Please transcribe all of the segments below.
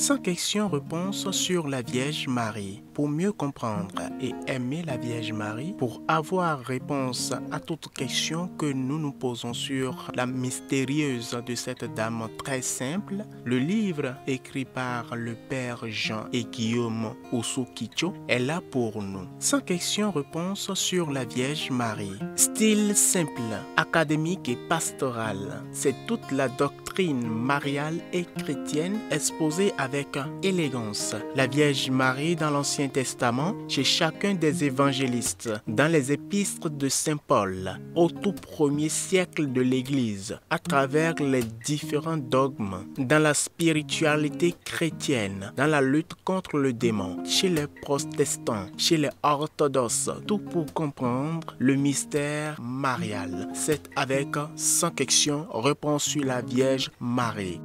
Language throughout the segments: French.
5 questions-réponses sur la Vierge Marie. Pour mieux comprendre et aimer la Vierge Marie, pour avoir réponse à toutes questions que nous nous posons sur la mystérieuse de cette dame très simple, le livre écrit par le Père Jean et Guillaume Osukicho est là pour nous. 5 questions-réponses sur la Vierge Marie. Style simple, académique et pastoral. C'est toute la doctrine mariale et chrétienne exposée avec élégance. La Vierge Marie dans l'Ancien Testament, chez chacun des évangélistes, dans les épîtres de Saint Paul, au tout premier siècle de l'Église, à travers les différents dogmes, dans la spiritualité chrétienne, dans la lutte contre le démon, chez les protestants, chez les orthodoxes, tout pour comprendre le mystère marial. C'est avec 100 questions réponses sur la Vierge Marie.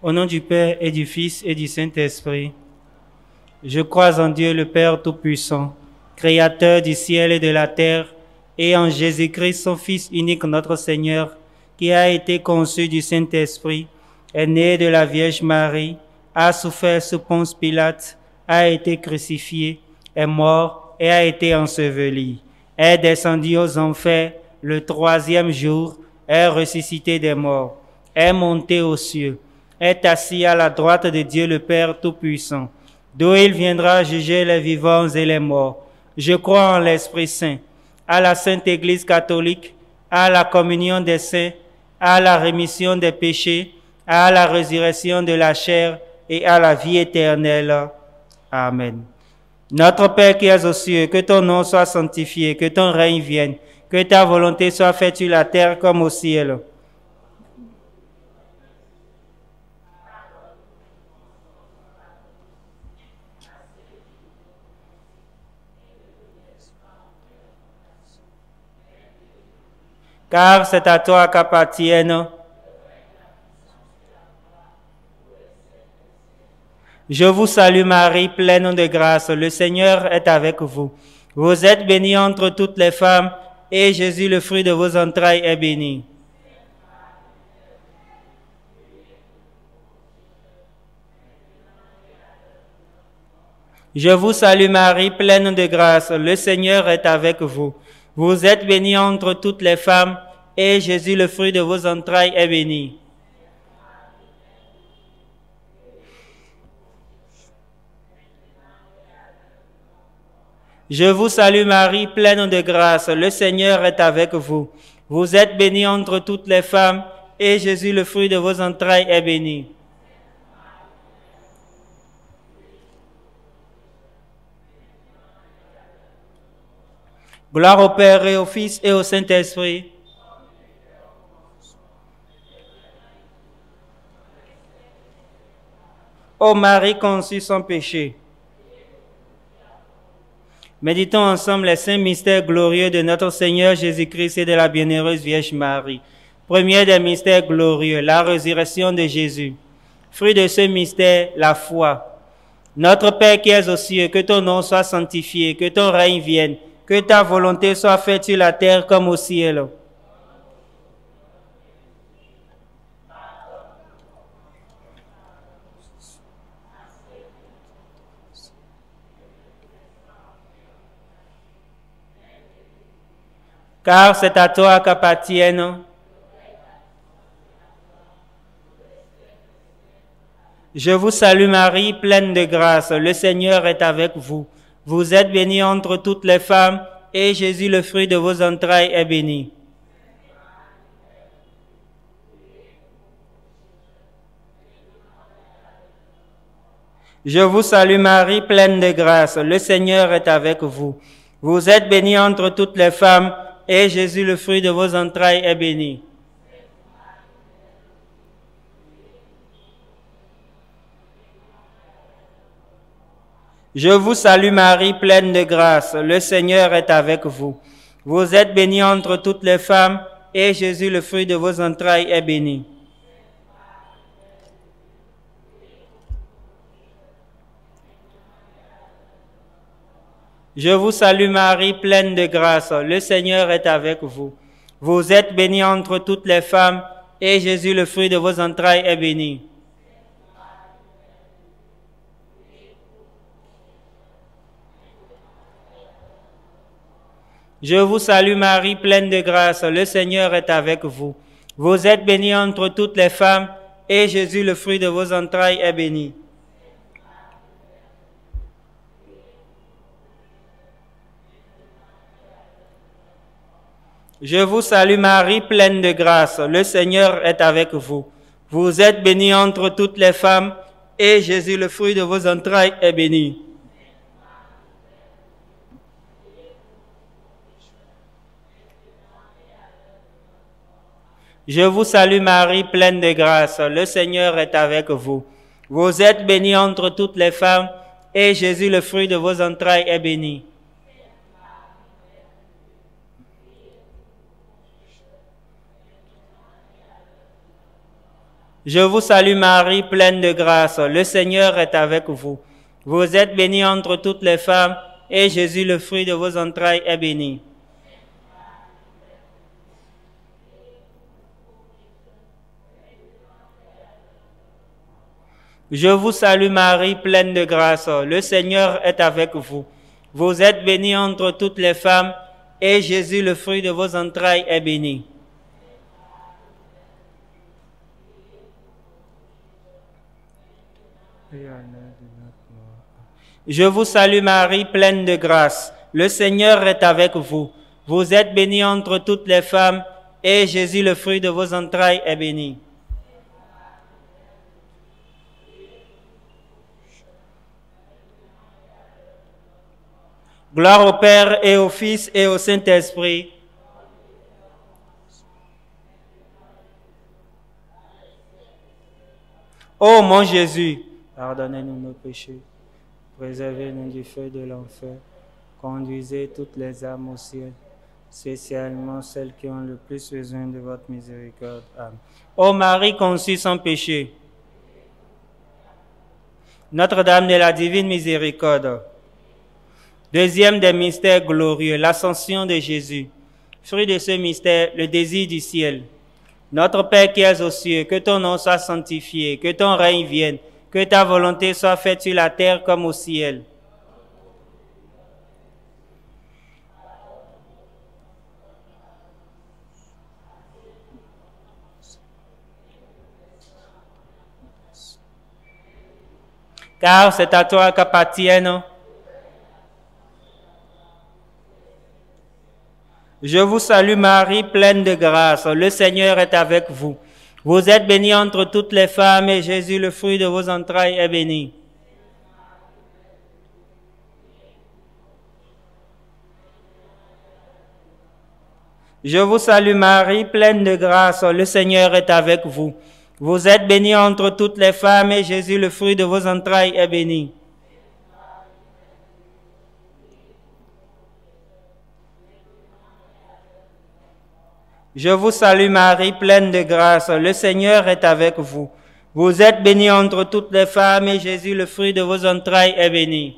Au nom du Père et du Fils et du Saint-Esprit, je crois en Dieu le Père Tout-Puissant, Créateur du ciel et de la terre, et en Jésus-Christ, son Fils unique, notre Seigneur, qui a été conçu du Saint-Esprit, est né de la Vierge Marie, a souffert sous Ponce Pilate, a été crucifié, est mort et a été enseveli, est descendu aux enfers le 3e jour, est ressuscité des morts, est monté aux cieux, est assis à la droite de Dieu le Père Tout-Puissant, d'où il viendra juger les vivants et les morts. Je crois en l'Esprit Saint, à la Sainte Église catholique, à la communion des saints, à la rémission des péchés, à la résurrection de la chair et à la vie éternelle. Amen. Notre Père qui es aux cieux, que ton nom soit sanctifié, que ton règne vienne, que ta volonté soit faite sur la terre comme au ciel. Car c'est à toi qu'appartiennent. Je vous salue Marie, pleine de grâce, le Seigneur est avec vous. Vous êtes bénie entre toutes les femmes, et Jésus, le fruit de vos entrailles, est béni. Je vous salue Marie, pleine de grâce, le Seigneur est avec vous. Vous êtes bénie entre toutes les femmes, et Jésus, le fruit de vos entrailles, est béni. Je vous salue Marie, pleine de grâce, le Seigneur est avec vous. Vous êtes bénie entre toutes les femmes, et Jésus, le fruit de vos entrailles, est béni. Gloire au Père et au Fils et au Saint-Esprit. Ô Marie conçue sans péché. Méditons ensemble les saints mystères glorieux de notre Seigneur Jésus-Christ et de la bienheureuse Vierge Marie. Premier des mystères glorieux, la résurrection de Jésus. Fruit de ce mystère, la foi. Notre Père qui es aux cieux, que ton nom soit sanctifié, que ton règne vienne, que ta volonté soit faite sur la terre comme au ciel. Car c'est à toi qu'appartiennent. Je vous salue Marie, pleine de grâce, le Seigneur est avec vous. Vous êtes bénie entre toutes les femmes, et Jésus, le fruit de vos entrailles, est béni. Je vous salue Marie, pleine de grâce, le Seigneur est avec vous. Vous êtes bénie entre toutes les femmes, et Jésus, le fruit de vos entrailles, est béni. Je vous salue Marie, pleine de grâce, le Seigneur est avec vous. Vous êtes bénie entre toutes les femmes, et Jésus, le fruit de vos entrailles, est béni. Je vous salue Marie, pleine de grâce, le Seigneur est avec vous. Vous êtes bénie entre toutes les femmes, et Jésus, le fruit de vos entrailles, est béni. Je vous salue Marie, pleine de grâce, le Seigneur est avec vous. Vous êtes bénie entre toutes les femmes, et Jésus, le fruit de vos entrailles, est béni. Je vous salue Marie, pleine de grâce, le Seigneur est avec vous. Vous êtes bénie entre toutes les femmes, et Jésus, le fruit de vos entrailles, est béni. Je vous salue Marie, pleine de grâce, le Seigneur est avec vous. Vous êtes bénie entre toutes les femmes, et Jésus, le fruit de vos entrailles, est béni. Je vous salue Marie, pleine de grâce, le Seigneur est avec vous. Vous êtes bénie entre toutes les femmes, et Jésus, le fruit de vos entrailles, est béni. Je vous salue Marie, pleine de grâce, le Seigneur est avec vous. Vous êtes bénie entre toutes les femmes, et Jésus, le fruit de vos entrailles, est béni. Je vous salue Marie, pleine de grâce, le Seigneur est avec vous. Vous êtes bénie entre toutes les femmes, et Jésus, le fruit de vos entrailles, est béni. Gloire au Père et au Fils et au Saint-Esprit. Ô mon Jésus, pardonnez-nous nos péchés, préservez-nous du feu de l'enfer, conduisez toutes les âmes au ciel, spécialement celles qui ont le plus besoin de votre miséricorde. Amen. Ô Marie conçue sans péché, Notre-Dame de la divine miséricorde, deuxième des mystères glorieux, l'ascension de Jésus. Fruit de ce mystère, le désir du ciel. Notre Père qui es aux cieux, que ton nom soit sanctifié, que ton règne vienne, que ta volonté soit faite sur la terre comme au ciel. Car c'est à toi qu'appartiennent. Je vous salue Marie, pleine de grâce, le Seigneur est avec vous. Vous êtes bénie entre toutes les femmes, et Jésus, le fruit de vos entrailles, est béni. Je vous salue Marie, pleine de grâce, le Seigneur est avec vous. Vous êtes bénie entre toutes les femmes, et Jésus, le fruit de vos entrailles, est béni. Je vous salue Marie, pleine de grâce, le Seigneur est avec vous. Vous êtes bénie entre toutes les femmes, et Jésus, le fruit de vos entrailles, est béni.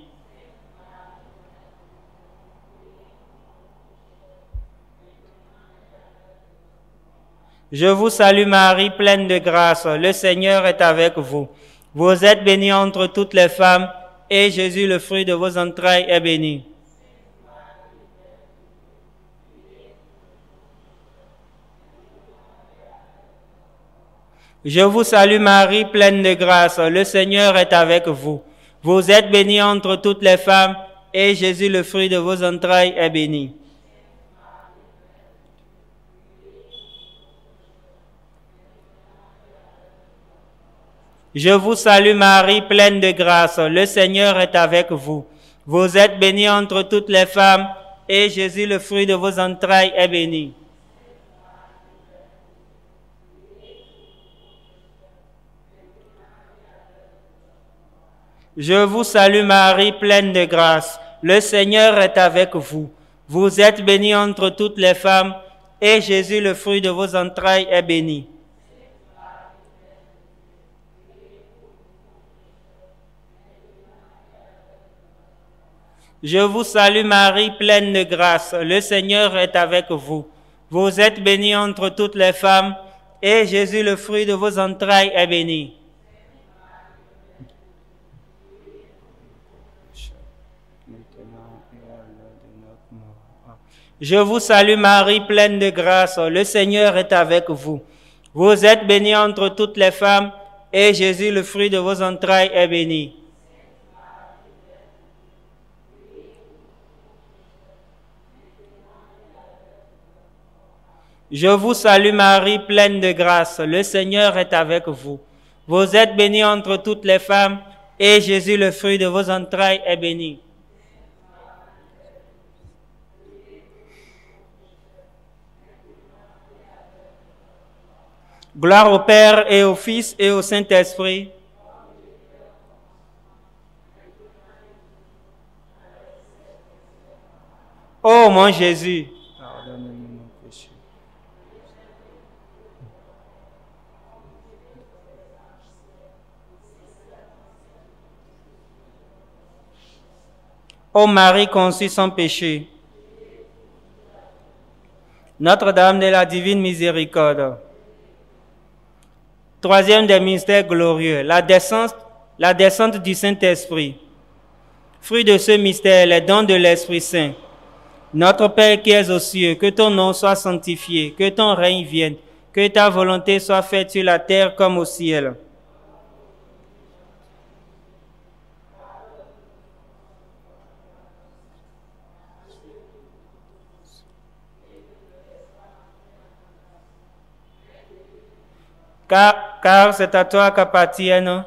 Je vous salue Marie, pleine de grâce, le Seigneur est avec vous. Vous êtes bénie entre toutes les femmes, et Jésus, le fruit de vos entrailles, est béni. Je vous salue Marie, pleine de grâce, le Seigneur est avec vous. Vous êtes bénie entre toutes les femmes, et Jésus, le fruit de vos entrailles, est béni. Je vous salue Marie, pleine de grâce, le Seigneur est avec vous. Vous êtes bénie entre toutes les femmes, et Jésus, le fruit de vos entrailles, est béni. Je vous salue Marie, pleine de grâce, le Seigneur est avec vous. Vous êtes bénie entre toutes les femmes, et Jésus, le fruit de vos entrailles, est béni. Je vous salue Marie, pleine de grâce, le Seigneur est avec vous. Vous êtes bénie entre toutes les femmes, et Jésus, le fruit de vos entrailles, est béni. Je vous salue Marie, pleine de grâce, le Seigneur est avec vous. Vous êtes bénie entre toutes les femmes, et Jésus, le fruit de vos entrailles, est béni. Je vous salue Marie, pleine de grâce, le Seigneur est avec vous. Vous êtes bénie entre toutes les femmes, et Jésus, le fruit de vos entrailles, est béni. Gloire au Père et au Fils et au Saint-Esprit. Ô mon Jésus, pardonne-nous nos péchés. Ô Marie conçue sans péché, Notre-Dame de la Divine Miséricorde. Troisième des mystères glorieux, la descente du Saint-Esprit. Fruit de ce mystère, les dons de l'Esprit Saint. Notre Père qui es aux cieux, que ton nom soit sanctifié, que ton règne vienne, que ta volonté soit faite sur la terre comme au ciel. Car c'est à toi qu'appartiennent.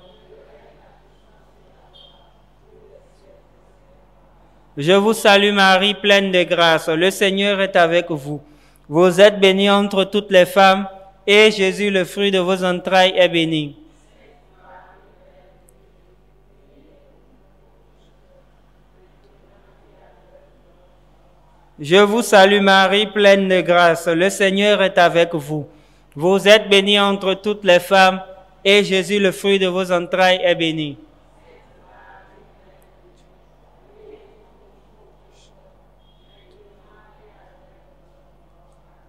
Je vous salue Marie, pleine de grâce, le Seigneur est avec vous. Vous êtes bénie entre toutes les femmes, et Jésus, le fruit de vos entrailles, est béni. Je vous salue Marie, pleine de grâce, le Seigneur est avec vous. Vous êtes bénie entre toutes les femmes, et Jésus, le fruit de vos entrailles, est béni.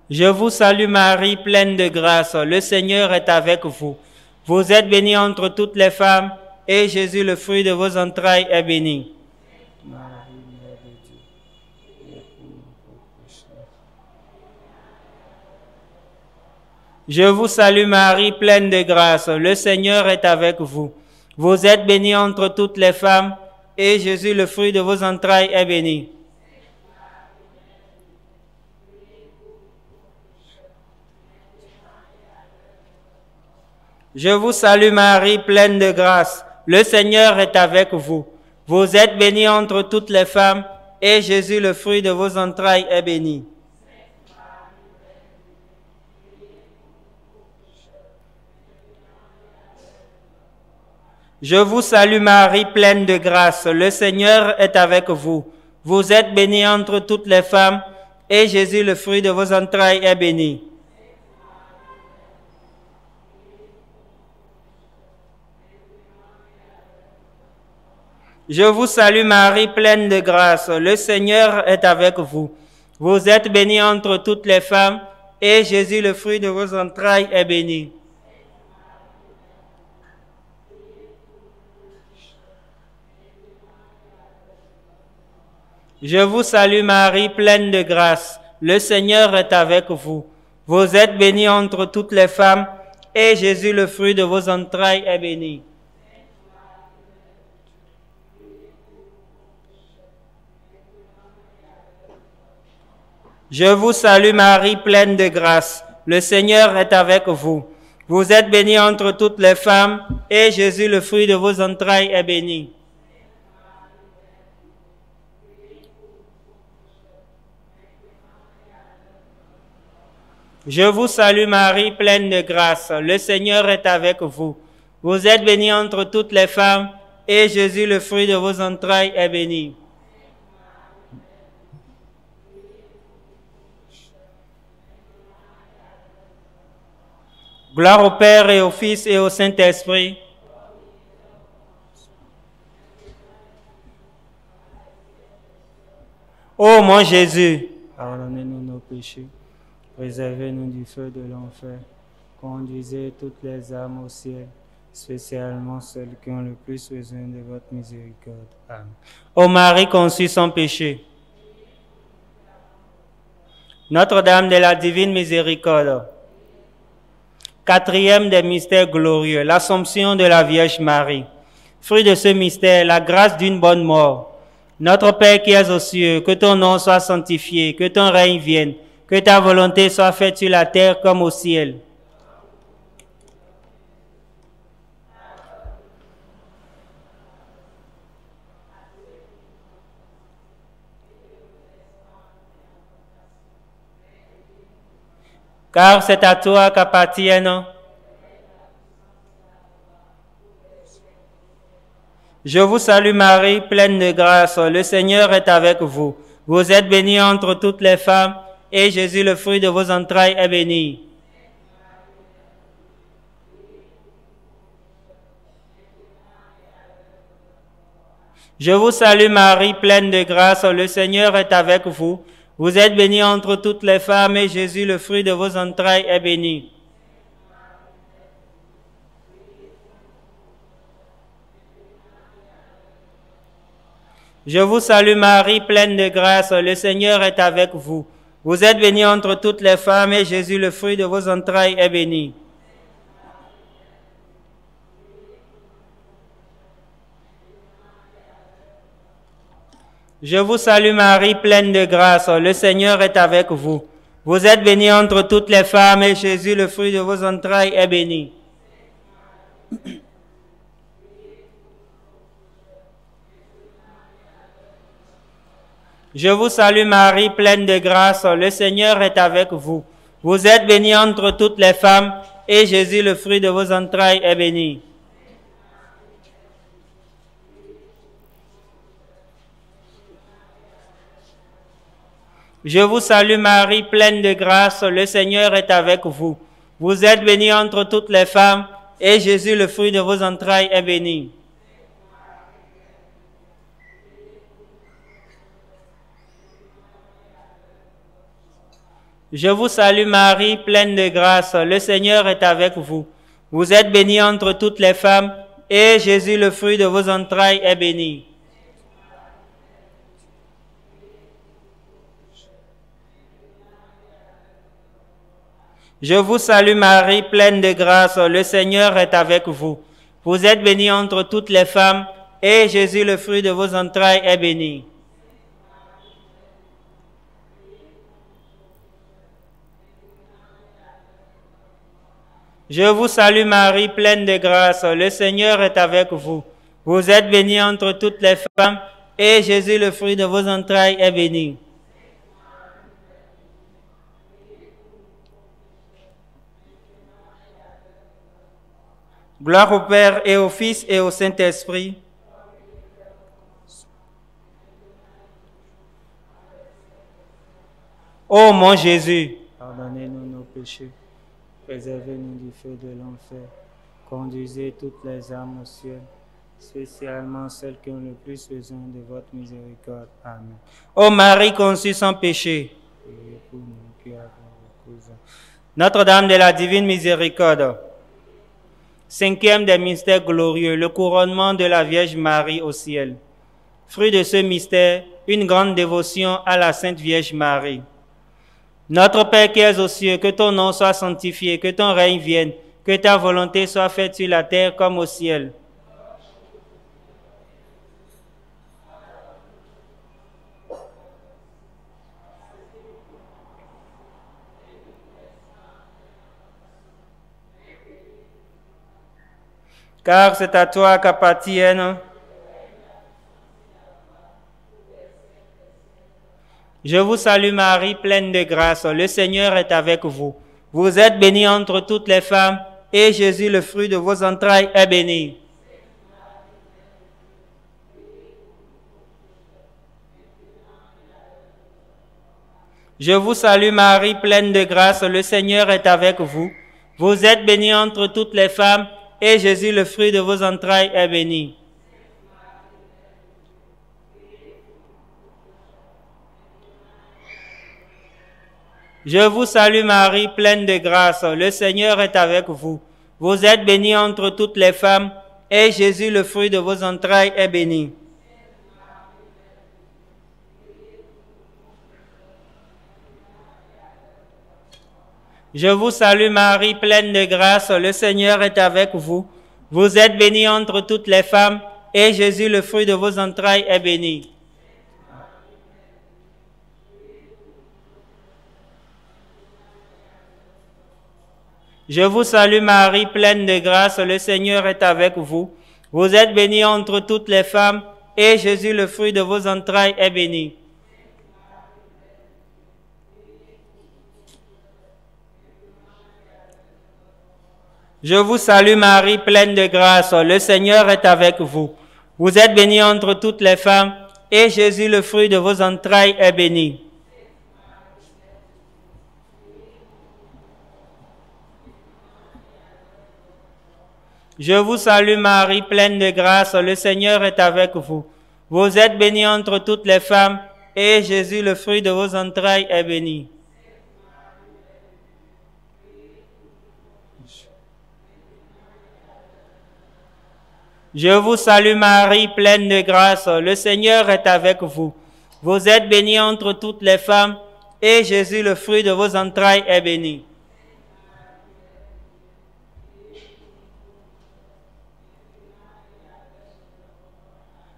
Je vous salue Marie, pleine de grâce, le Seigneur est avec vous. Vous êtes bénie entre toutes les femmes, et Jésus, le fruit de vos entrailles, est béni. Je vous salue Marie, pleine de grâce, le Seigneur est avec vous. Vous êtes bénie entre toutes les femmes, et Jésus, le fruit de vos entrailles, est béni. Je vous salue Marie, pleine de grâce, le Seigneur est avec vous. Vous êtes bénie entre toutes les femmes, et Jésus, le fruit de vos entrailles, est béni. Je vous salue Marie, pleine de grâce, le Seigneur est avec vous. Vous êtes bénie entre toutes les femmes, et Jésus, le fruit de vos entrailles, est béni. Je vous salue Marie, pleine de grâce, le Seigneur est avec vous. Vous êtes bénie entre toutes les femmes, et Jésus, le fruit de vos entrailles, est béni. Je vous salue Marie, pleine de grâce, le Seigneur est avec vous. Vous êtes bénie entre toutes les femmes, et Jésus, le fruit de vos entrailles, est béni. Je vous salue Marie, pleine de grâce, le Seigneur est avec vous. Vous êtes bénie entre toutes les femmes, et Jésus, le fruit de vos entrailles, est béni. Je vous salue Marie, pleine de grâce, le Seigneur est avec vous. Vous êtes bénie entre toutes les femmes, et Jésus, le fruit de vos entrailles, est béni. Gloire au Père et au Fils et au Saint-Esprit. Ô mon Jésus, pardonnez-nous nos péchés, préservez-nous du feu de l'enfer, conduisez toutes les âmes au ciel, spécialement celles qui ont le plus besoin de votre miséricorde. Amen. Ô Marie conçue sans péché, Notre-Dame de la divine miséricorde, quatrième des mystères glorieux, l'Assomption de la Vierge Marie. Fruit de ce mystère, la grâce d'une bonne mort. Notre Père qui es aux cieux, que ton nom soit sanctifié, que ton règne vienne, que ta volonté soit faite sur la terre comme au ciel. Car c'est à toi qu'appartiennent. Je vous salue Marie, pleine de grâce, le Seigneur est avec vous. Vous êtes bénie entre toutes les femmes, et Jésus, le fruit de vos entrailles, est béni. Je vous salue Marie, pleine de grâce, le Seigneur est avec vous. Vous êtes bénie entre toutes les femmes, et Jésus, le fruit de vos entrailles, est béni. Je vous salue Marie, pleine de grâce, le Seigneur est avec vous. Vous êtes bénie entre toutes les femmes, et Jésus, le fruit de vos entrailles, est béni. Je vous salue Marie, pleine de grâce, le Seigneur est avec vous. Vous êtes bénie entre toutes les femmes, et Jésus, le fruit de vos entrailles, est béni. Je vous salue Marie, pleine de grâce, le Seigneur est avec vous. Vous êtes bénie entre toutes les femmes, et Jésus, le fruit de vos entrailles, est béni. Je vous salue Marie, pleine de grâce, le Seigneur est avec vous. Vous êtes bénie entre toutes les femmes, et Jésus, le fruit de vos entrailles, est béni. Je vous salue Marie, pleine de grâce, le Seigneur est avec vous. Vous êtes bénie entre toutes les femmes, et Jésus, le fruit de vos entrailles, est béni. Je vous salue Marie, pleine de grâce, le Seigneur est avec vous. Vous êtes bénie entre toutes les femmes, et Jésus, le fruit de vos entrailles, est béni. Je vous salue Marie, pleine de grâce, le Seigneur est avec vous. Vous êtes bénie entre toutes les femmes, et Jésus, le fruit de vos entrailles, est béni. Gloire au Père et au Fils et au Saint-Esprit. Ô mon Jésus, pardonnez-nous nos péchés, préservez-nous du feu de l'enfer, conduisez toutes les âmes au ciel, spécialement celles qui ont le plus besoin de votre miséricorde. Amen. Ô Marie conçue sans péché, priez pour nous qui avons recours. Notre-Dame de la divine miséricorde, cinquième des mystères glorieux, le couronnement de la Vierge Marie au ciel. Fruit de ce mystère, une grande dévotion à la Sainte Vierge Marie. Notre Père qui es aux cieux, que ton nom soit sanctifié, que ton règne vienne, que ta volonté soit faite sur la terre comme au ciel. Car c'est à toi qu'appartiennent. Je vous salue Marie, pleine de grâce, le Seigneur est avec vous. Vous êtes bénie entre toutes les femmes, et Jésus, le fruit de vos entrailles, est béni. Je vous salue Marie, pleine de grâce, le Seigneur est avec vous. Vous êtes bénie entre toutes les femmes, et Jésus, le fruit de vos entrailles, est béni. Je vous salue Marie, pleine de grâce, le Seigneur est avec vous. Vous êtes bénie entre toutes les femmes, et Jésus, le fruit de vos entrailles, est béni. Je vous salue Marie, pleine de grâce, le Seigneur est avec vous. Vous êtes bénie entre toutes les femmes, et Jésus, le fruit de vos entrailles, est béni. Je vous salue Marie, pleine de grâce, le Seigneur est avec vous. Vous êtes bénie entre toutes les femmes, et Jésus, le fruit de vos entrailles, est béni. Je vous salue Marie, pleine de grâce, le Seigneur est avec vous. Vous êtes bénie entre toutes les femmes, et Jésus, le fruit de vos entrailles, est béni. Je vous salue Marie, pleine de grâce, le Seigneur est avec vous. Vous êtes bénie entre toutes les femmes, et Jésus, le fruit de vos entrailles, est béni. Je vous salue Marie, pleine de grâce, le Seigneur est avec vous. Vous êtes bénie entre toutes les femmes, et Jésus, le fruit de vos entrailles, est béni.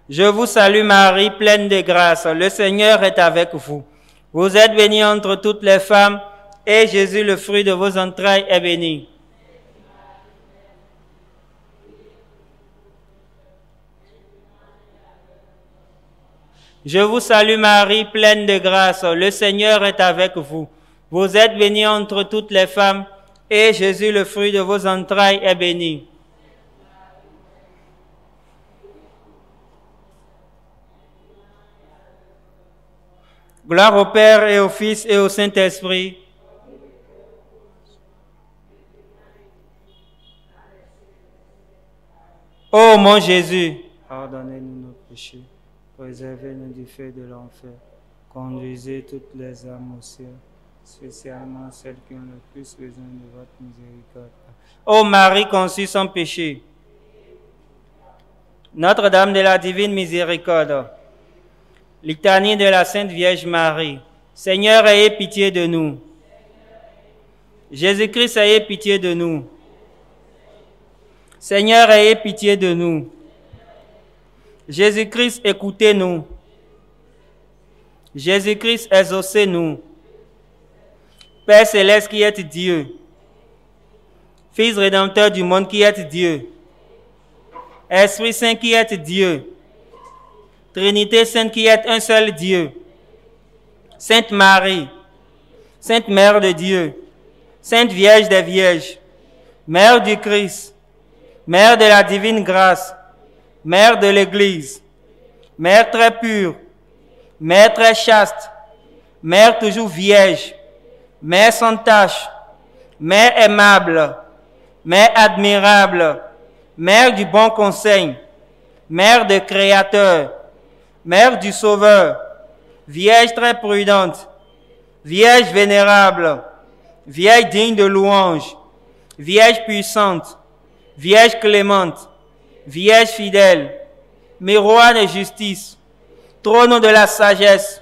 Je vous salue Marie, pleine de grâce, le Seigneur est avec vous. Vous êtes bénie entre toutes les femmes, et Jésus, le fruit de vos entrailles, est béni. Je vous salue Marie, pleine de grâce, le Seigneur est avec vous. Vous êtes bénie entre toutes les femmes, et Jésus, le fruit de vos entrailles, est béni. Gloire au Père et au Fils et au Saint-Esprit. Ô mon Jésus, pardonnez-nous nos péchés, préservez-nous du feu de l'enfer, conduisez toutes les âmes au ciel, spécialement celles qui ont le plus besoin de votre miséricorde. Ô Marie conçue sans péché, Notre-Dame de la divine miséricorde, Litanie de la Sainte Vierge Marie, Seigneur, ayez pitié de nous. Jésus-Christ, ayez pitié de nous. Seigneur, ayez pitié de nous. Jésus-Christ, écoutez-nous. Jésus-Christ, exaucez-nous. Père céleste qui êtes Dieu, Fils rédempteur du monde qui êtes Dieu, Esprit Saint qui êtes Dieu, Trinité Sainte qui êtes un seul Dieu, Sainte Marie, Sainte Mère de Dieu, Sainte Vierge des Vierges, Mère du Christ, Mère de la divine grâce, Mère de l'Église, Mère très pure, Mère très chaste, Mère toujours vierge, Mère sans tache, Mère aimable, Mère admirable, Mère du bon conseil, Mère de Créateur, Mère du Sauveur, Vierge très prudente, Vierge vénérable, Vierge digne de louange, Vierge puissante, Vierge clémente, Vierge fidèle, miroir de justice, trône de la sagesse,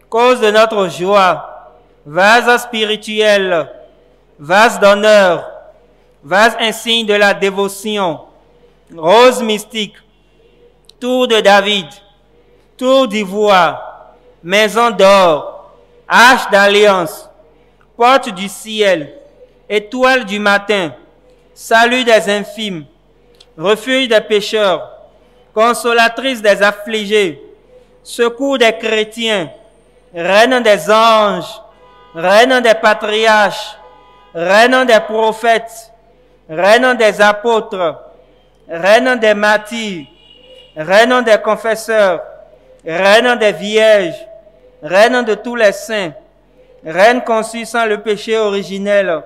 cause de notre joie, vase spirituel, vase d'honneur, vase insigne de la dévotion, rose mystique, tour de David, tour d'ivoire, maison d'or, arche d'alliance, porte du ciel, étoile du matin, salut des infimes, refuge des pécheurs, consolatrice des affligés, secours des chrétiens, reine des anges, reine des patriarches, reine des prophètes, reine des apôtres, reine des martyrs, reine des confesseurs, reine des vierges, reine de tous les saints, reine conçue sans le péché originel,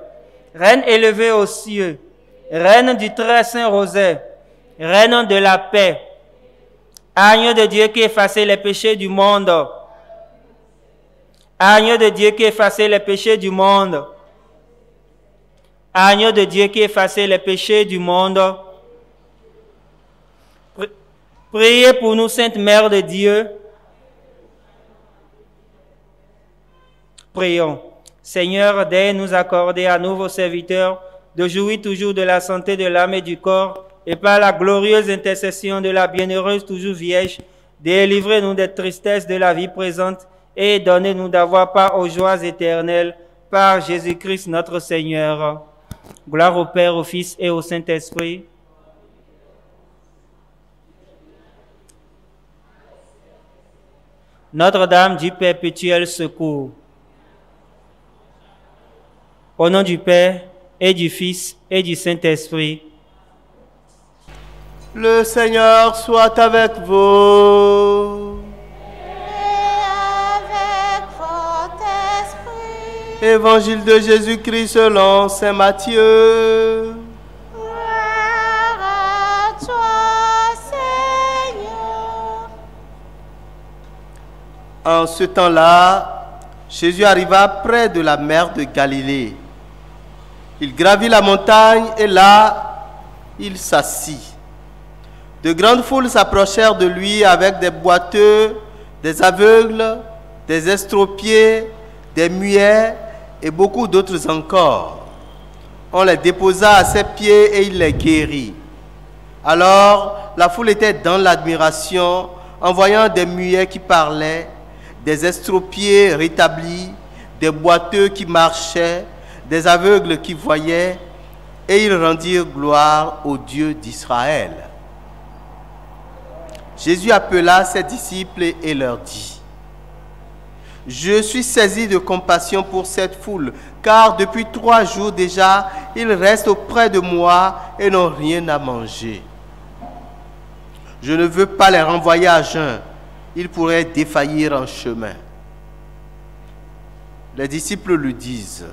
reine élevée aux cieux, reine du très saint rosaire, reine de la paix, agneau de Dieu qui effaçait les péchés du monde, Agneau de Dieu qui effaçait les péchés du monde. Agneau de Dieu qui effaçait les péchés du monde. Priez pour nous, Sainte Mère de Dieu. Prions. Seigneur, daigne nous accorder à nous, vos serviteurs, de jouir toujours de la santé de l'âme et du corps, et par la glorieuse intercession de la bienheureuse toujours Vierge, délivrez-nous des tristesses de la vie présente et donnez-nous d'avoir part aux joies éternelles par Jésus-Christ notre Seigneur. Gloire au Père, au Fils et au Saint-Esprit. Notre-Dame du perpétuel secours. Au nom du Père et du Fils et du Saint-Esprit. Le Seigneur soit avec vous. Et avec votre esprit. Évangile de Jésus-Christ selon saint Matthieu. Gloire à toi, Seigneur. En ce temps-là, Jésus arriva près de la mer de Galilée. Il gravit la montagne et là, il s'assit. De grandes foules s'approchèrent de lui avec des boiteux, des aveugles, des estropiés, des muets et beaucoup d'autres encore. On les déposa à ses pieds et il les guérit. Alors, la foule était dans l'admiration en voyant des muets qui parlaient, des estropiés rétablis, des boiteux qui marchaient, des aveugles qui voyaient, et ils rendirent gloire au Dieu d'Israël. Jésus appela ses disciples et leur dit: Je suis saisi de compassion pour cette foule, car depuis 3 jours déjà, ils restent auprès de moi et n'ont rien à manger. Je ne veux pas les renvoyer à jeun, ils pourraient défaillir en chemin. Les disciples lui disent: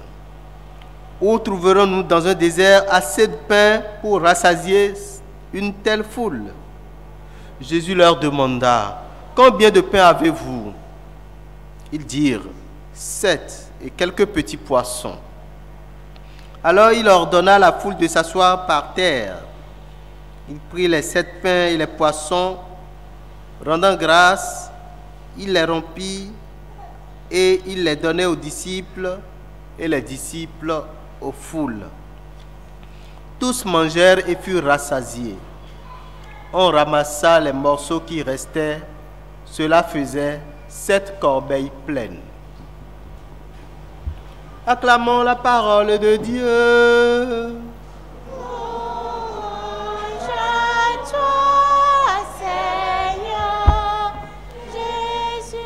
Où trouverons-nous dans un désert assez de pain pour rassasier une telle foule? Jésus leur demanda: Combien de pain avez-vous? Ils dirent: 7 et quelques petits poissons. Alors il ordonna à la foule de s'asseoir par terre. Il prit les 7 pains et les poissons, rendant grâce, il les rompit et il les donnait aux disciples et les disciples aux foules. Tous mangèrent et furent rassasiés. On ramassa les morceaux qui restaient. Cela faisait 7 corbeilles pleines. Acclamons la parole de Dieu. Louange à toi, Seigneur Jésus.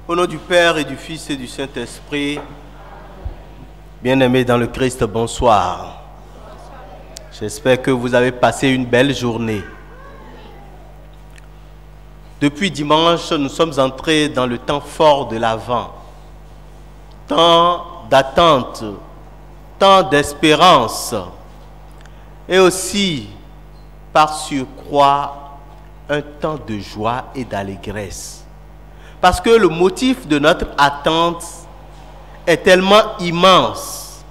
Au nom du Père et du Fils et du Saint-Esprit, bien-aimés dans le Christ, bonsoir. J'espère que vous avez passé une belle journée. Depuis dimanche, nous sommes entrés dans le temps fort de l'Avent. Temps d'attente, temps d'espérance et aussi, par surcroît, un temps de joie et d'allégresse. Parce que le motif de notre attente est tellement immense,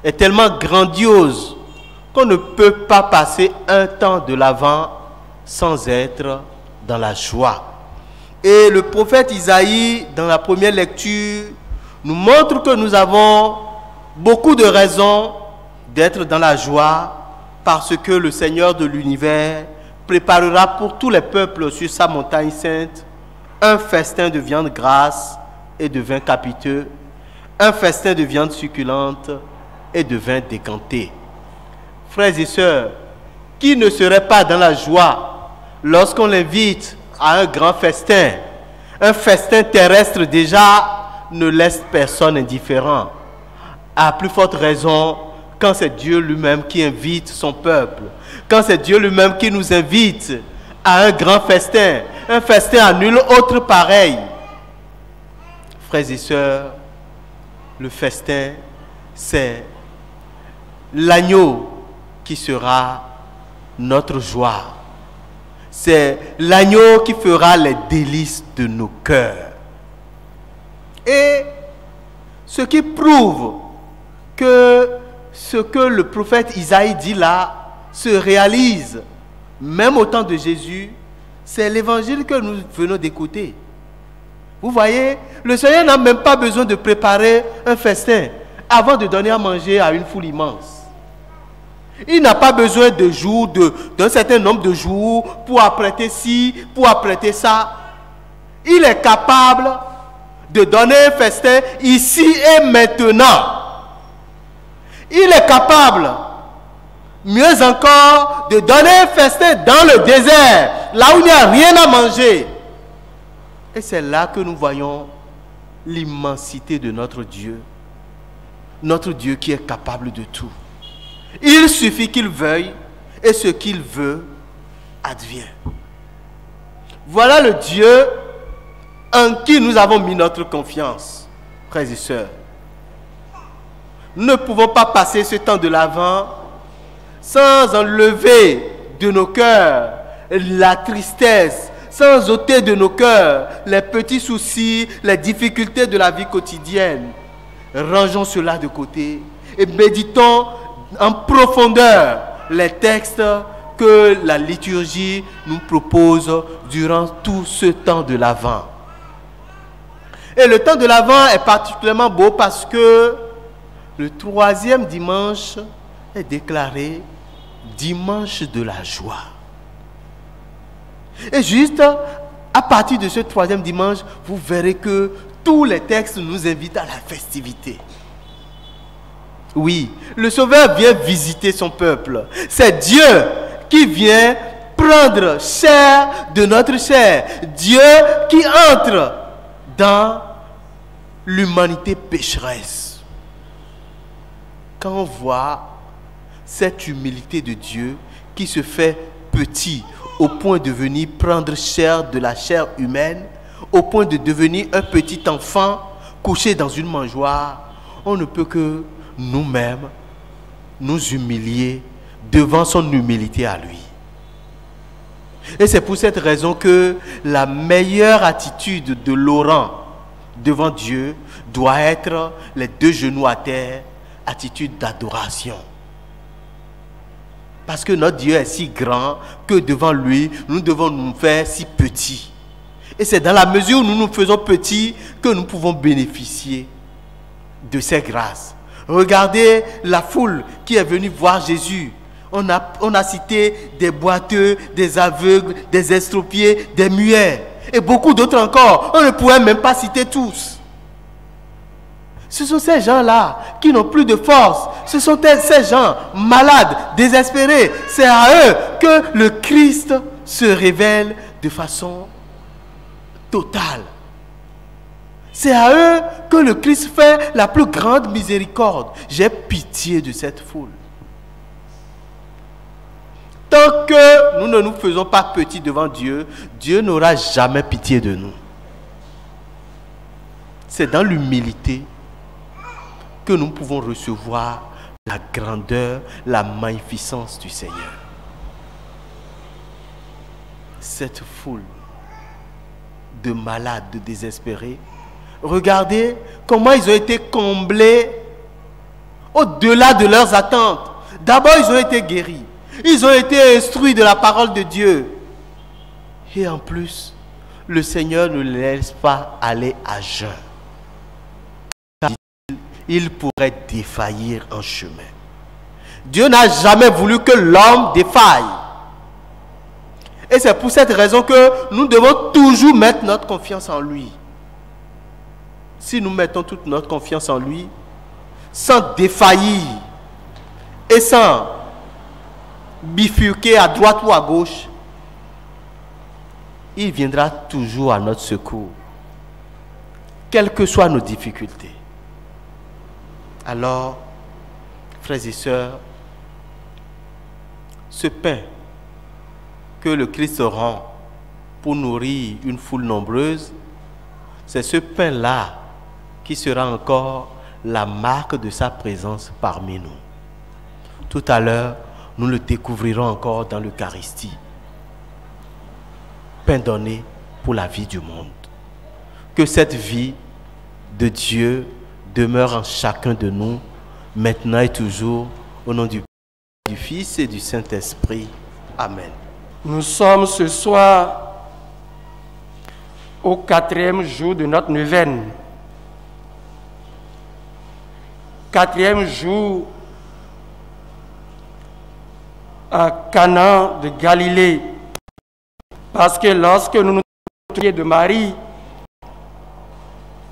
est tellement grandiose, qu'on ne peut pas passer un temps de l'Avent sans être dans la joie. Et le prophète Isaïe, dans la première lecture, nous montre que nous avons beaucoup de raisons d'être dans la joie, parce que le Seigneur de l'univers préparera pour tous les peuples sur sa montagne sainte un festin de viande grasse et de vin capiteux, un festin de viande succulente et de vin décanté. Frères et sœurs, qui ne serait pas dans la joie lorsqu'on l'invite à un grand festin? Un festin terrestre déjà ne laisse personne indifférent. À plus forte raison quand c'est Dieu lui-même qui invite son peuple, quand c'est Dieu lui-même qui nous invite à un grand festin, un festin à nul autre pareil. Frères et sœurs, le festin, c'est l'agneau qui sera notre joie. C'est l'agneau qui fera les délices de nos cœurs. Et ce qui prouve que ce que le prophète Isaïe dit là se réalise, même au temps de Jésus, c'est l'évangile que nous venons d'écouter. Vous voyez, le Seigneur n'a même pas besoin de préparer un festin avant de donner à manger à une foule immense. Il n'a pas besoin de jours, d'un certain nombre de jours pour apprêter ci, pour apprêter ça. Il est capable de donner un festin ici et maintenant. Il est capable, mieux encore, de donner un festin dans le désert, là où il n'y a rien à manger. Et c'est là que nous voyons l'immensité de notre Dieu qui est capable de tout. Il suffit qu'il veuille et ce qu'il veut advient. Voilà le Dieu en qui nous avons mis notre confiance, frères et sœurs. Nous ne pouvons pas passer ce temps de l'Avent sans enlever de nos cœurs la tristesse, sans ôter de nos cœurs les petits soucis, les difficultés de la vie quotidienne. Rangeons cela de côté et méditons en profondeur les textes que la liturgie nous propose durant tout ce temps de l'Avent. Et le temps de l'Avent est particulièrement beau parce que le 3e dimanche est déclaré dimanche de la joie. Et juste à partir de ce 3e dimanche, vous verrez que tous les textes nous invitent à la festivité. Oui, le Sauveur vient visiter son peuple. C'est Dieu qui vient prendre chair de notre chair. Dieu qui entre dans l'humanité pécheresse. Quand on voit cette humilité de Dieu qui se fait petit au point de venir prendre chair de la chair humaine, au point de devenir un petit enfant couché dans une mangeoire, on ne peut que nous-mêmes nous humilier devant son humilité à lui. Et c'est pour cette raison que la meilleure attitude de Laurent devant Dieu doit être les 2 genoux à terre, attitude d'adoration. Parce que notre Dieu est si grand que devant lui, nous devons nous faire si petits. Et c'est dans la mesure où nous nous faisons petits que nous pouvons bénéficier de ces grâces. Regardez la foule qui est venue voir Jésus. On a cité des boiteux, des aveugles, des estropiés, des muets et beaucoup d'autres encore. On ne pourrait même pas citer tous. Ce sont ces gens-là qui n'ont plus de force. Ce sont ces gens malades, désespérés. C'est à eux que le Christ se révèle de façon totale. C'est à eux que le Christ fait la plus grande miséricorde. J'ai pitié de cette foule. Tant que nous ne nous faisons pas petits devant Dieu, Dieu n'aura jamais pitié de nous. C'est dans l'humilité que nous pouvons recevoir la grandeur, la magnificence du Seigneur. Cette foule de malades, de désespérés, regardez comment ils ont été comblés au-delà de leurs attentes. D'abord, ils ont été guéris. Ils ont été instruits de la parole de Dieu. Et en plus, le Seigneur ne les laisse pas aller à jeun. Il pourrait défaillir en chemin. Dieu n'a jamais voulu que l'homme défaille. Et c'est pour cette raison que nous devons toujours mettre notre confiance en lui. Si nous mettons toute notre confiance en lui, sans défaillir et sans bifurquer à droite ou à gauche, il viendra toujours à notre secours, quelles que soient nos difficultés. Alors, frères et sœurs, ce pain que le Christ rend pour nourrir une foule nombreuse, c'est ce pain-là qui sera encore la marque de sa présence parmi nous. Tout à l'heure, nous le découvrirons encore dans l'Eucharistie. Pain donné pour la vie du monde. Que cette vie de Dieu demeure en chacun de nous, maintenant et toujours, au nom du Père, du Fils et du Saint-Esprit. Amen. Nous sommes ce soir au 4e jour de notre neuvaine. 4e jour à Cana de Galilée. Parce que lorsque nous nous trouvons de Marie,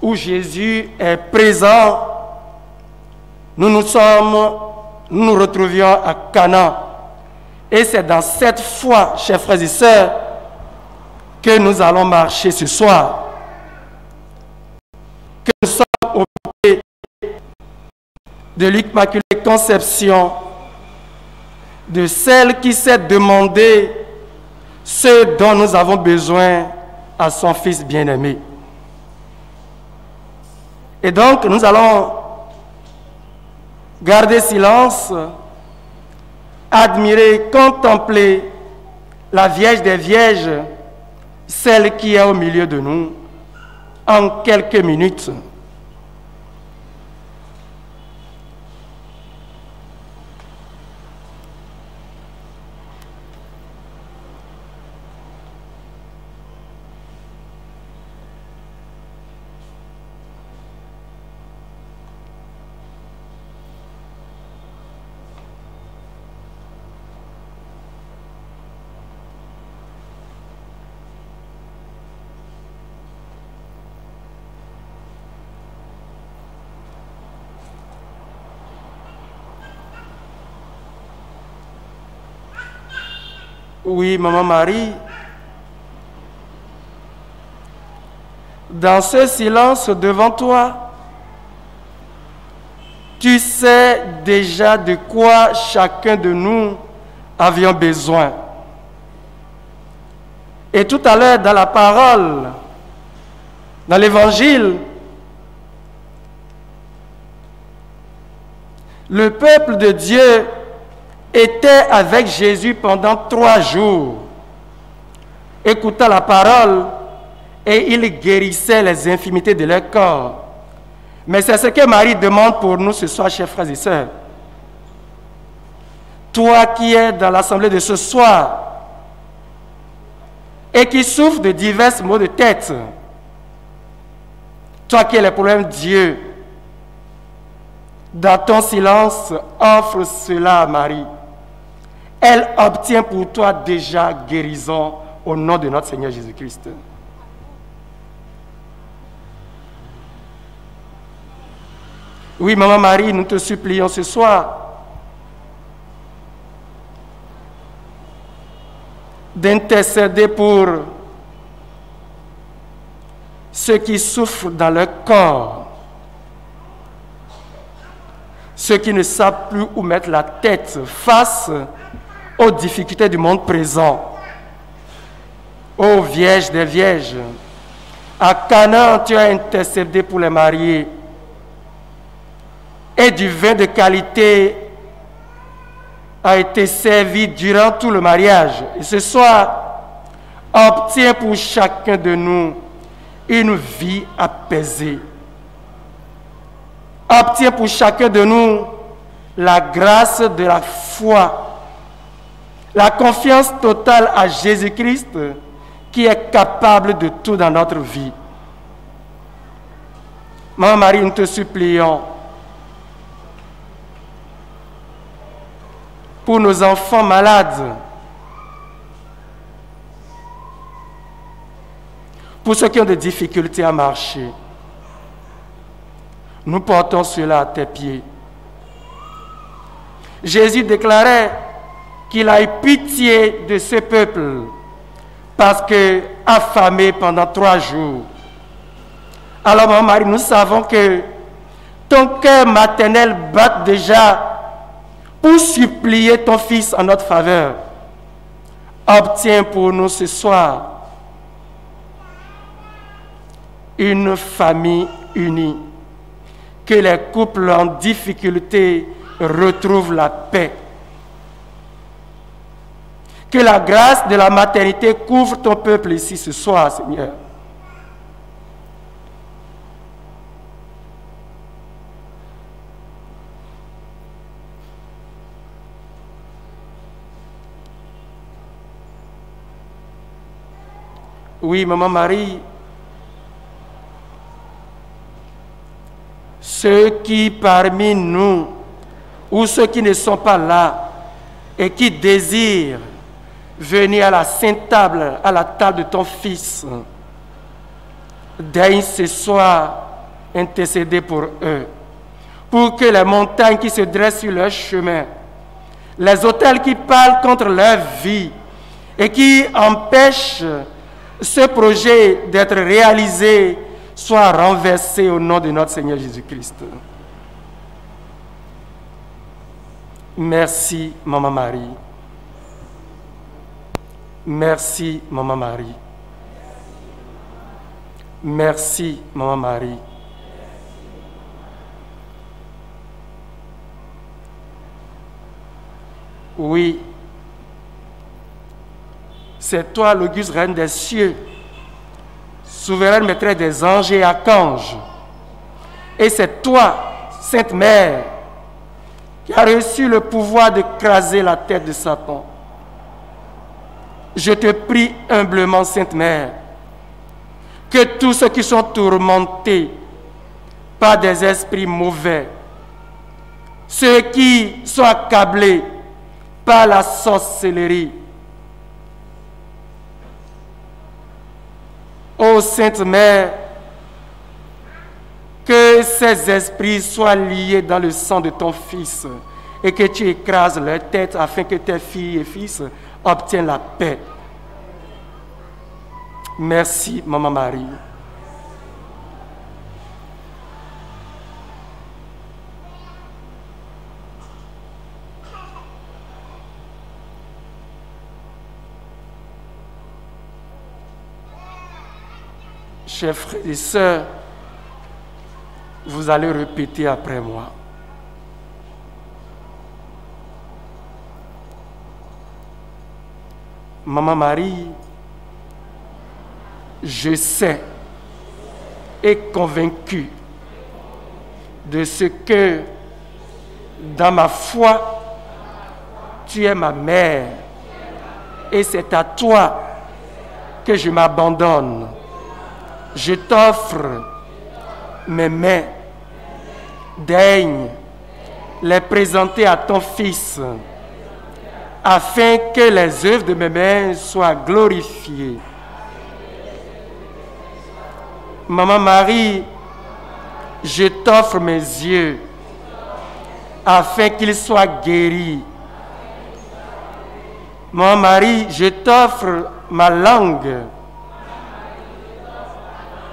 où Jésus est présent, nous nous retrouvions à Cana. Et c'est dans cette foi, chers frères et sœurs, que nous allons marcher ce soir. Que nous sommes au pied de l'Immaculée Conception, de celle qui s'est demandé ce dont nous avons besoin à son Fils bien-aimé. Et donc, nous allons garder silence, admirer, contempler la Vierge des Vierges, celle qui est au milieu de nous, en quelques minutes. Oui, Maman Marie, dans ce silence devant toi, tu sais déjà de quoi chacun de nous avions besoin. Et tout à l'heure, dans la parole, dans l'Évangile, le peuple de Dieu était avec Jésus pendant 3 jours, écoutant la parole, et il guérissait les infirmités de leur corps. Mais c'est ce que Marie demande pour nous ce soir, chers frères et sœurs. Toi qui es dans l'assemblée de ce soir et qui souffres de divers maux de tête, toi qui as les problèmes, Dieu, dans ton silence, offre cela à Marie. Elle obtient pour toi déjà guérison au nom de notre Seigneur Jésus-Christ. Oui, Maman Marie, nous te supplions ce soir d'intercéder pour ceux qui souffrent dans leur corps, ceux qui ne savent plus où mettre la tête face aux difficultés du monde présent. Ô Vierge des Vierges, à Cana, tu as intercédé pour les mariés, et du vin de qualité a été servi durant tout le mariage. Et ce soir, obtiens pour chacun de nous une vie apaisée. Obtiens pour chacun de nous la grâce de la foi, la confiance totale à Jésus-Christ qui est capable de tout dans notre vie. Maman Marie, nous te supplions pour nos enfants malades, pour ceux qui ont des difficultés à marcher. Nous portons cela à tes pieds. Jésus déclarait qu'il a eu pitié de ce peuple parce que affamé pendant 3 jours. Alors, Maman Marie, nous savons que ton cœur maternel bat déjà pour supplier ton Fils en notre faveur. Obtiens pour nous ce soir une famille unie, que les couples en difficulté retrouvent la paix, Que la grâce de la maternité couvre ton peuple ici ce soir, Seigneur. Oui, Maman Marie, ceux qui parmi nous, ou ceux qui ne sont pas là, et qui désirent venir à la sainte table, à la table de ton Fils, daigne ce soir intercéder pour eux, pour que les montagnes qui se dressent sur leur chemin, les autels qui parlent contre leur vie et qui empêchent ce projet d'être réalisé soit renversé au nom de notre Seigneur Jésus-Christ. Merci, Maman Marie. Merci, Maman Marie. Merci, Maman Marie. Oui, c'est toi, l'auguste reine des cieux, souveraine maîtresse des anges et archanges. Et c'est toi, Sainte Mère, qui a reçu le pouvoir d'écraser la tête de Satan. Je te prie humblement, Sainte Mère, que tous ceux qui sont tourmentés par des esprits mauvais, ceux qui sont accablés par la sorcellerie, ô Sainte Mère, que ces esprits soient liés dans le sang de ton Fils et que tu écrases leur tête afin que tes filles et fils obtiennent la paix. Merci, Maman Marie. Chers frères et sœurs, vous allez répéter après moi. Maman Marie, je sais et convaincu de ce que dans ma foi, tu es ma mère et c'est à toi que je m'abandonne. Je t'offre mes mains, daigne les présenter à ton Fils, afin que les œuvres de mes mains soient glorifiées. Maman Marie, je t'offre mes yeux, afin qu'ils soient guéris. Maman Marie, je t'offre ma langue.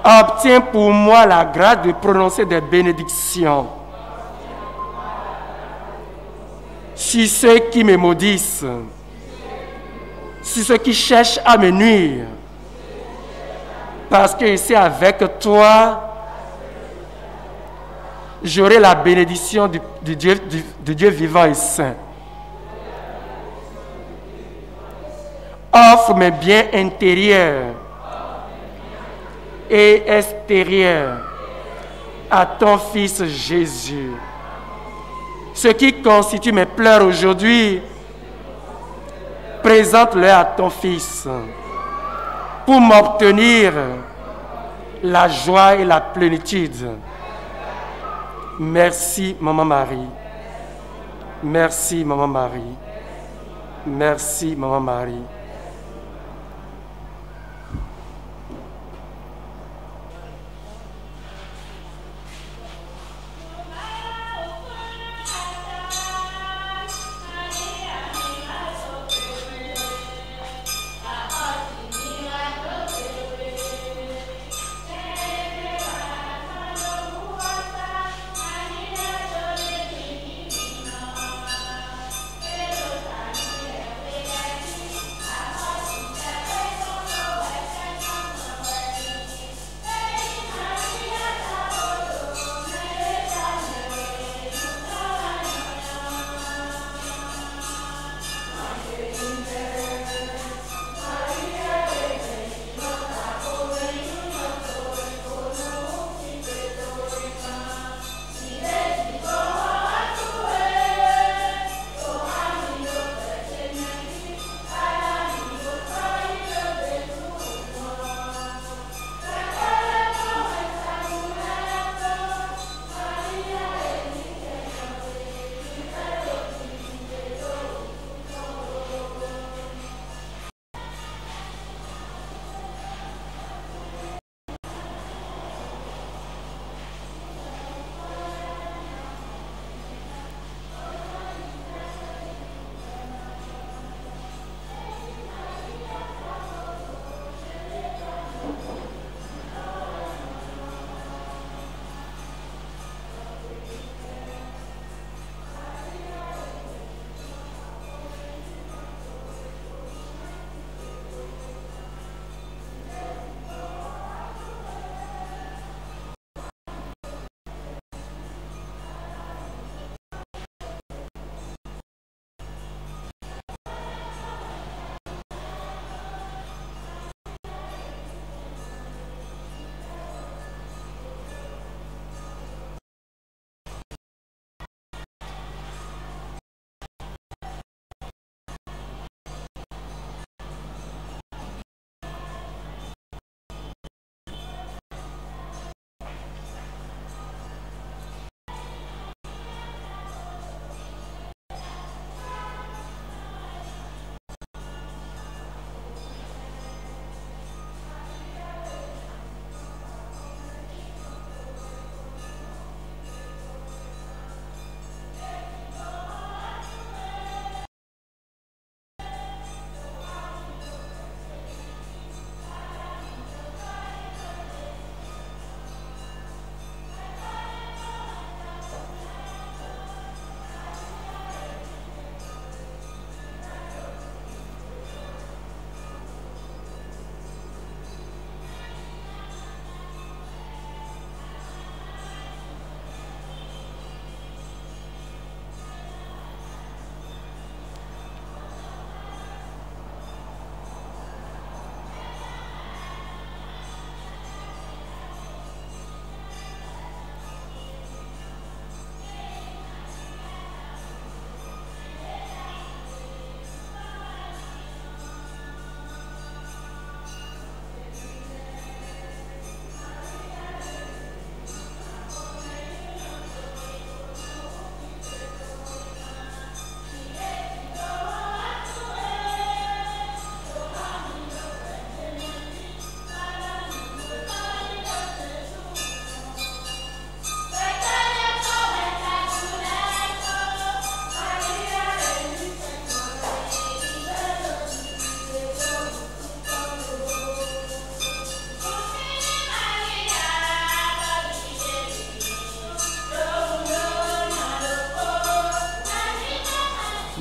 Obtiens pour moi la grâce de prononcer des bénédictions sur ceux qui me maudissent, sur ceux qui cherchent à me nuire, parce que c'est avec toi, j'aurai la bénédiction du Dieu vivant et saint. Offre mes biens intérieurs et extérieur à ton Fils Jésus. Ce qui constitue mes pleurs aujourd'hui, présente-le à ton Fils pour m'obtenir la joie et la plénitude. Merci, Maman Marie. Merci, Maman Marie. Merci, Maman Marie.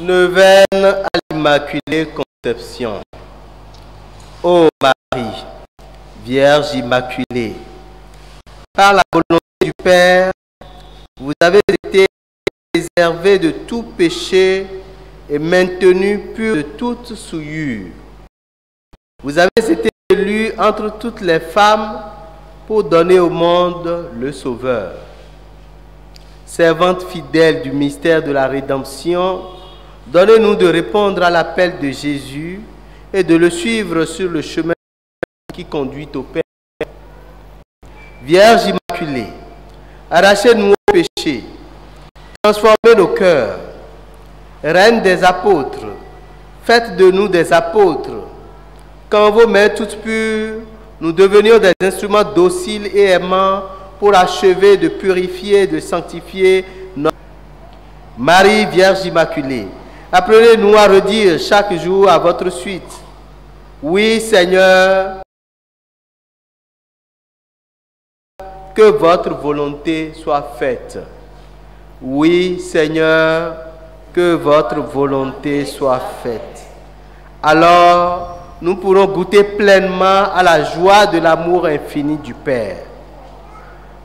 Neuvaine à l'Immaculée Conception. Ô Marie, Vierge Immaculée, par la volonté du Père, vous avez été préservée de tout péché et maintenue pure de toute souillure. Vous avez été élue entre toutes les femmes pour donner au monde le Sauveur. Servante fidèle du mystère de la rédemption, donnez-nous de répondre à l'appel de Jésus et de le suivre sur le chemin qui conduit au Père. Vierge Immaculée, arrachez-nous au péché, transformez nos cœurs. Reine des apôtres, faites de nous des apôtres. Qu'en vos mains toutes pures, nous devenions des instruments dociles et aimants pour achever de purifier et de sanctifier notre Marie, Vierge Immaculée. Apprenez-nous à redire chaque jour à votre suite: oui, Seigneur, que votre volonté soit faite. Oui, Seigneur, que votre volonté soit faite. Alors, nous pourrons goûter pleinement à la joie de l'amour infini du Père.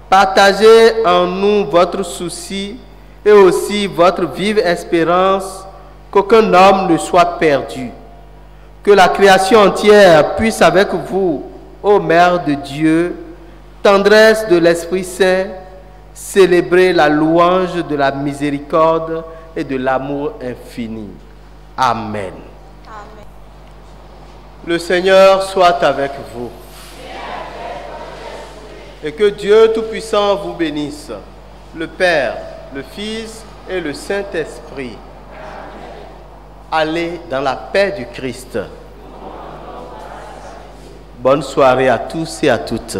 Partagez en nous votre souci et aussi votre vive espérance qu'aucun homme ne soit perdu. Que la création entière puisse avec vous, ô Mère de Dieu, tendresse de l'Esprit Saint, célébrer la louange de la miséricorde et de l'amour infini. Amen. Amen. Le Seigneur soit avec vous. Et que Dieu Tout-Puissant vous bénisse, le Père, le Fils et le Saint-Esprit. Allez dans la paix du Christ. Bonne soirée à tous et à toutes.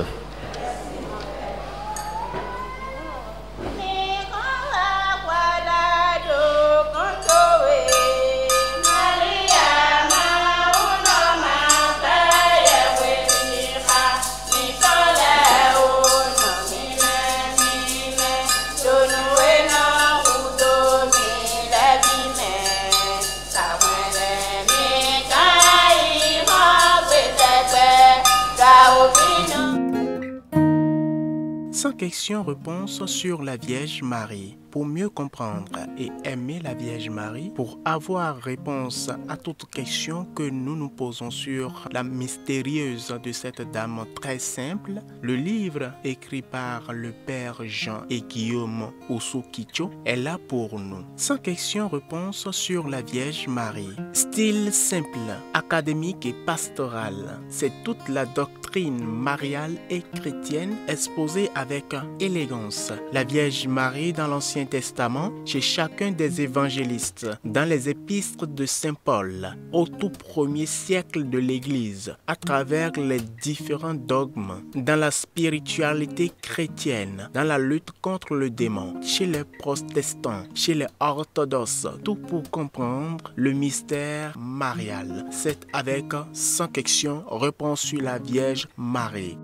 Sans question-réponse sur la Vierge Marie. Pour mieux comprendre et aimer la Vierge Marie, pour avoir réponse à toutes questions que nous nous posons sur la mystérieuse de cette dame très simple, le livre écrit par le Père Jean et Guillaume Osukicho est là pour nous. Sans question-réponse sur la Vierge Marie. Style simple, académique et pastoral. C'est toute la doctrine mariale et chrétienne exposée avec élégance. La Vierge Marie dans l'Ancien Testament, chez chacun des évangélistes, dans les épîtres de Saint Paul, au tout premier siècle de l'Église, à travers les différents dogmes, dans la spiritualité chrétienne, dans la lutte contre le démon, chez les protestants, chez les orthodoxes, tout pour comprendre le mystère marial. C'est avec sans question réponse sur la Vierge Marie.